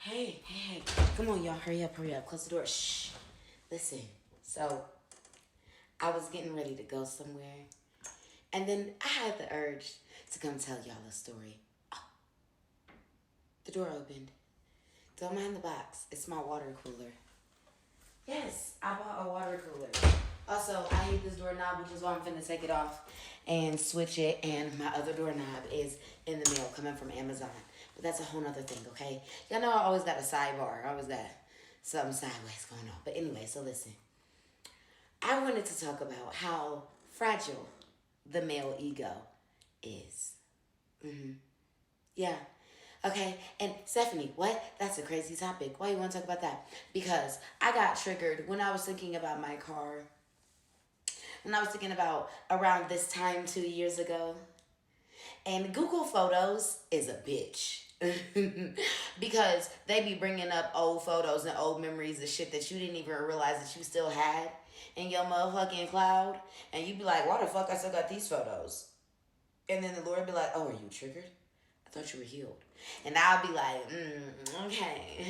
Hey. Come on, y'all. Hurry up. Close the door. Shh. Listen. So, I was getting ready to go somewhere. And then I had the urge to come tell y'all a story. Oh, the door opened. Don't mind the box. It's my water cooler. Yes, I bought a water cooler. Also, I hate this doorknob, which is why I'm finna take it off and switch it. And my other doorknob is in the mail coming from Amazon. But that's a whole nother thing, okay? Y'all know I always got a sidebar. I always got something sideways going on. But anyway, so listen. I wanted to talk about how fragile the male ego is. Yeah. Okay. And Stephanie, what? That's a crazy topic. Why you want to talk about that? Because I got triggered when I was thinking about my car. When I was thinking about around this time 2 years ago. And Google Photos is a bitch. Because they be bringing up old photos and old memories of shit that you didn't even realize that you still had in your motherfucking cloud. And you be like, why the fuck I still got these photos? And then the Lord be like, oh, are you triggered? I thought you were healed. And I'll be like, okay.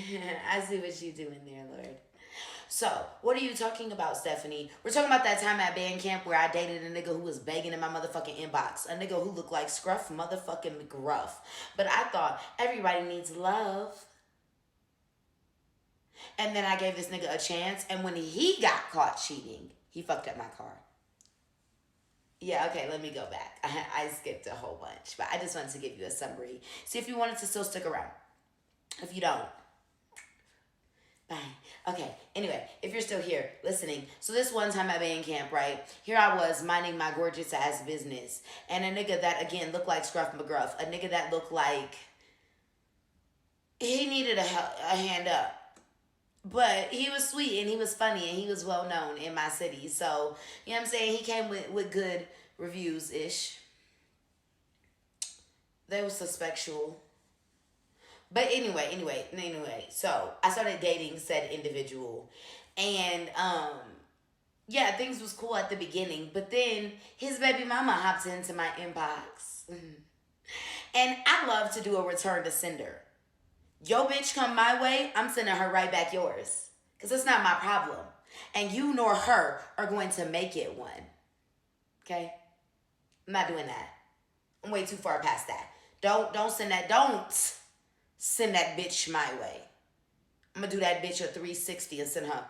I see what you doing there, Lord. So, what are you talking about, Stephanie? We're talking about that time at band camp where I dated a nigga who was begging in my motherfucking inbox. A nigga who looked like Scruff motherfucking McGruff. But I thought everybody needs love. And then I gave this nigga a chance. And when he got caught cheating, he fucked up my car. Yeah, okay, let me go back. I skipped a whole bunch. But I just wanted to give you a summary. See if you wanted to still stick around. If you don't, bye. Okay, anyway, if you're still here listening. So this one time at band camp, right? Here I was minding my gorgeous ass business. And a nigga that, again, looked like Scruff McGruff. A nigga that looked like he needed a hand up. But he was sweet and he was funny and he was well known in my city. So, you know what I'm saying? He came with good reviews-ish. They were suspectual. But anyway. So, I started dating said individual. And, yeah, things was cool at the beginning. But then his baby mama hopped into my inbox. And I love to do a return to sender. Yo bitch come my way, I'm sending her right back yours. Because it's not my problem. And you nor her are going to make it one. Okay? I'm not doing that. I'm way too far past that. Don't send that bitch my way. I'm going to do that bitch a 360 and send her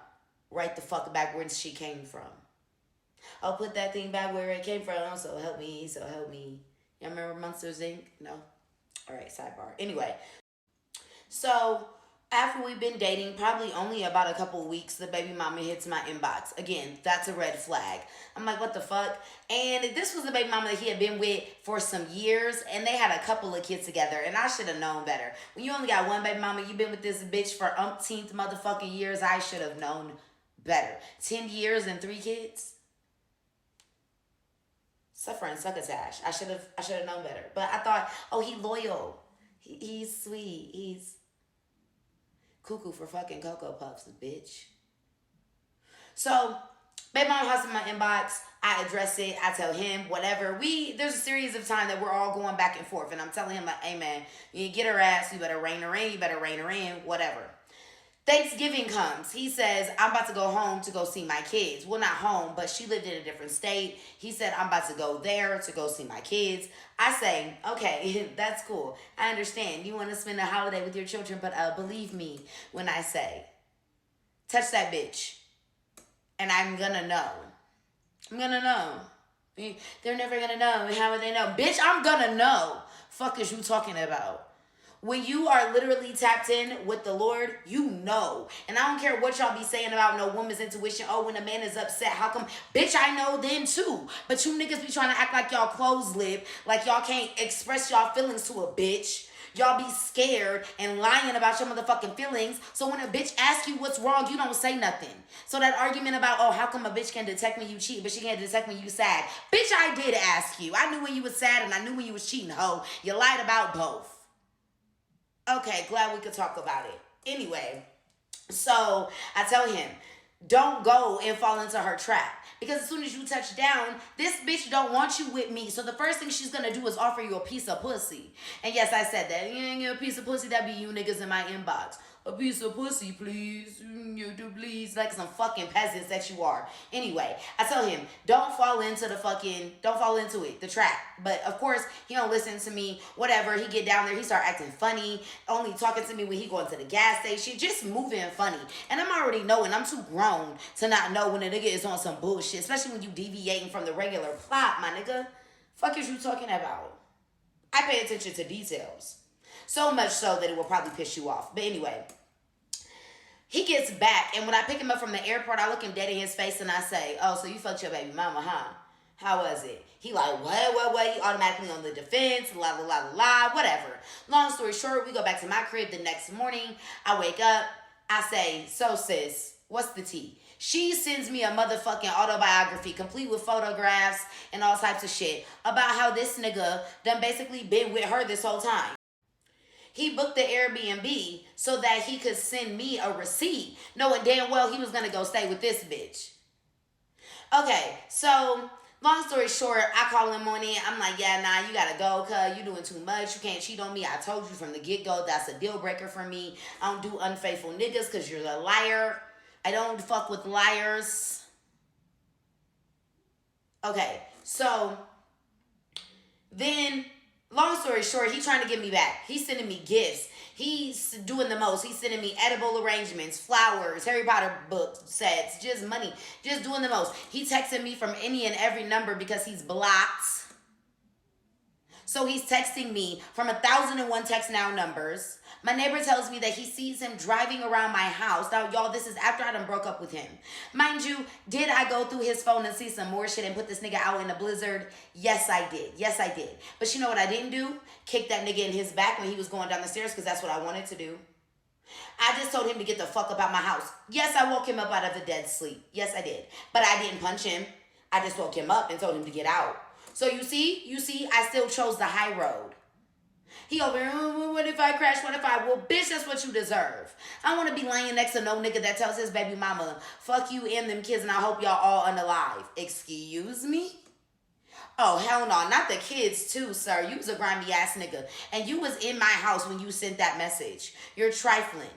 right the fuck back where she came from. I'll put that thing back where it came from. So help me. Y'all remember Monsters Inc? No? Alright, sidebar. Anyway. So, after we've been dating, probably only about a couple weeks, the baby mama hits my inbox. Again, that's a red flag. I'm like, what the fuck? And this was the baby mama that he had been with for some years, and they had a couple of kids together, and I should have known better. When you only got one baby mama, you've been with this bitch for umpteenth motherfucking years, I should have known better. 10 years and 3 kids? Suffering succotash. I should have known better. But I thought, oh, he loyal. He's sweet. He's cuckoo for fucking Cocoa Puffs, bitch. So, baby mama hops in my inbox. I address it. I tell him whatever. There's a series of time that we're all going back and forth. And I'm telling him like, hey man, you get her ass. You better rein her in. You better rein her in. Whatever. Thanksgiving comes. He says, I'm about to go home to go see my kids. Well, not home, but she lived in a different state. He said, I'm about to go there to go see my kids. I say, okay, that's cool. I understand. You want to spend a holiday with your children, but believe me when I say, touch that bitch. And I'm going to know. I'm going to know. They're never going to know. How would they know? Bitch, I'm going to know. Fuck is you talking about? When you are literally tapped in with the Lord, you know. And I don't care what y'all be saying about no woman's intuition. Oh, when a man is upset, how come? Bitch, I know then too. But you niggas be trying to act like y'all closed lip, like y'all can't express y'all feelings to a bitch. Y'all be scared and lying about your motherfucking feelings. So when a bitch asks you what's wrong, you don't say nothing. So that argument about, oh, how come a bitch can detect when you cheat, but she can't detect when you sad? Bitch, I did ask you. I knew when you was sad and I knew when you was cheating, ho. You lied about both. Okay, glad we could talk about it. Anyway, so I tell him, don't go and fall into her trap. Because as soon as you touch down, this bitch don't want you with me. So the first thing she's going to do is offer you a piece of pussy. And yes, I said that. You ain't get a piece of pussy, that be you niggas in my inbox. A piece of pussy, please. You do, please. Like some fucking peasants that you are. Anyway, I tell him, don't fall into it, the trap. But of course, he don't listen to me. Whatever. He get down there, he start acting funny. Only talking to me when he going to the gas station. Just moving funny. And I'm already knowing, I'm too grown to not know when a nigga is on some bullshit. Especially when you deviating from the regular plot, my nigga. Fuck is you talking about? I pay attention to details. So much so that it will probably piss you off. But anyway, he gets back, and when I pick him up from the airport, I look him dead in his face and I say, oh, so you fucked your baby mama, huh? How was it? He like, what? He automatically on the defense, la, whatever. Long story short, we go back to my crib the next morning. I wake up. I say, so sis, what's the tea? She sends me a motherfucking autobiography complete with photographs and all types of shit about how this nigga done basically been with her this whole time. He booked the Airbnb so that he could send me a receipt, knowing damn well he was going to go stay with this bitch. Okay, so long story short, I call him on it. I'm like, yeah, nah, you got to go, cuz you doing too much. You can't cheat on me. I told you from the get-go that's a deal breaker for me. I don't do unfaithful niggas because you're a liar. I don't fuck with liars. Okay, so then, long story short, he trying to get me back. He's sending me gifts. He's doing the most. He's sending me edible arrangements, flowers, Harry Potter book sets, just money, just doing the most. He texting me from any and every number because he's blocked. So he's texting me from 1,001 text now numbers. My neighbor tells me that he sees him driving around my house. Now, y'all, this is after I done broke up with him. Mind you, did I go through his phone and see some more shit and put this nigga out in a blizzard? Yes, I did. Yes, I did. But you know what I didn't do? Kick that nigga in his back when he was going down the stairs because that's what I wanted to do. I just told him to get the fuck up out my house. Yes, I woke him up out of a dead sleep. Yes, I did. But I didn't punch him. I just woke him up and told him to get out. So you see, I still chose the high road. He over here, what if I crash? What if I? Well, bitch, that's what you deserve. I want to be laying next to no nigga that tells his baby mama, fuck you and them kids, and I hope y'all all unalive. Excuse me? Oh, hell no. Not the kids, too, sir. You was a grimy ass nigga. And you was in my house when you sent that message. You're trifling.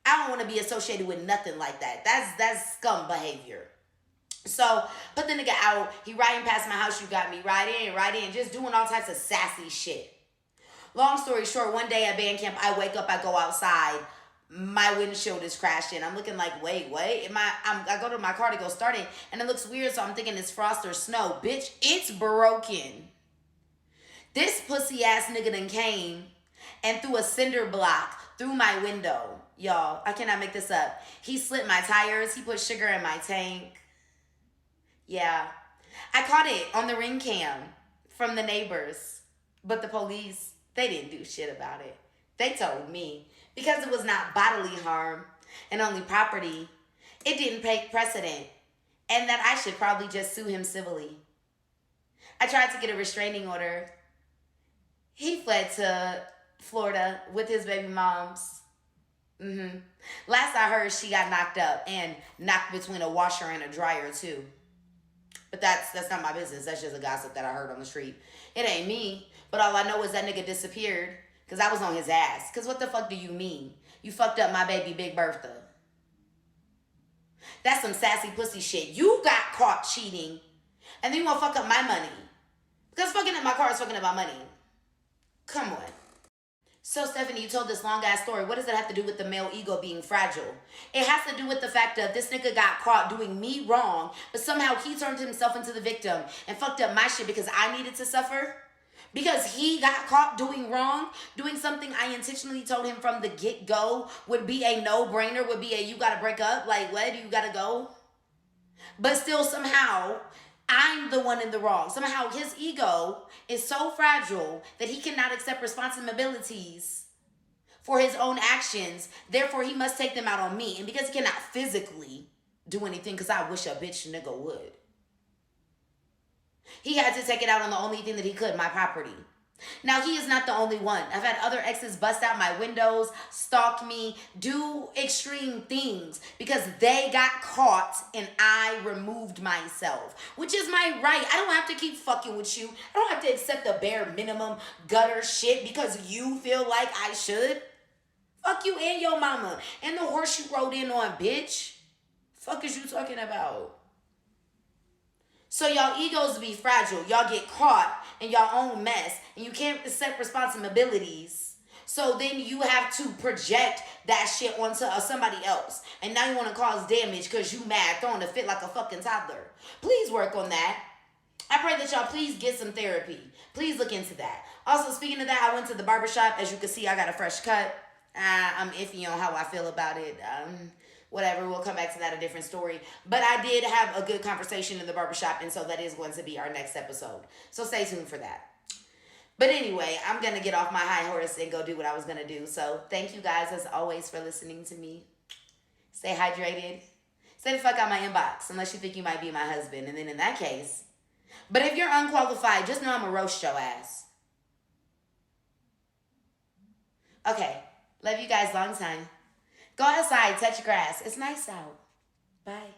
I don't want to be associated with nothing like that. That's scum behavior. So, put the nigga out. He riding past my house. You got me right in. Just doing all types of sassy shit. Long story short, one day at band camp, I wake up, I go outside. My windshield is crashing. I'm looking like, wait. I go to my car to go start it, and it looks weird, so I'm thinking it's frost or snow. Bitch, it's broken. This pussy ass nigga done came and threw a cinder block through my window. Y'all, I cannot make this up. He slit my tires. He put sugar in my tank. Yeah. I caught it on the ring cam from the neighbors. But the police, they didn't do shit about it. They told me. Because it was not bodily harm and only property, it didn't take precedent. And that I should probably just sue him civilly. I tried to get a restraining order. He fled to Florida with his baby moms. Last I heard, she got knocked up and knocked between a washer and a dryer too. But that's not my business. That's just a gossip that I heard on the street. It ain't me. But all I know is that nigga disappeared because I was on his ass. Because what the fuck do you mean? You fucked up my baby Big Bertha. That's some sassy pussy shit. You got caught cheating and then you want to fuck up my money. Because fucking up my car is fucking up my money. Come on. So, Stephanie, you told this long-ass story. What does it have to do with the male ego being fragile? It has to do with the fact that this nigga got caught doing me wrong, but somehow he turned himself into the victim and fucked up my shit because I needed to suffer? Because he got caught doing wrong, doing something I intentionally told him from the get-go would be a no-brainer, would be a you gotta break up, like what, you gotta go? But still somehow, I'm the one in the wrong. Somehow his ego is so fragile that he cannot accept responsibilities for his own actions. Therefore, he must take them out on me. And because he cannot physically do anything, because I wish a bitch nigga would, he had to take it out on the only thing that he could, my property. Now, he is not the only one. I've had other exes bust out my windows, stalk me, do extreme things because they got caught and I removed myself, which is my right. I don't have to keep fucking with you. I don't have to accept the bare minimum gutter shit because you feel like I should. Fuck you and your mama. And the horse you rode in on, bitch. Fuck is you talking about? So y'all egos be fragile. Y'all get caught in y'all own mess. And you can't accept responsibilities. So then you have to project that shit onto somebody else. And now you want to cause damage because you mad, throwing a fit like a fucking toddler. Please work on that. I pray that y'all please get some therapy. Please look into that. Also, speaking of that, I went to the barbershop. As you can see, I got a fresh cut. I'm iffy on how I feel about it. Whatever, we'll come back to that, a different story. But I did have a good conversation in the barbershop, and so that is going to be our next episode. So stay tuned for that. But anyway, I'm going to get off my high horse and go do what I was going to do. So thank you guys, as always, for listening to me. Stay hydrated. Stay the fuck out my inbox, unless you think you might be my husband. And then in that case... But if you're unqualified, just know I'm going to roast your ass. Okay. Love you guys long time. Go outside, touch grass. It's nice out. Bye.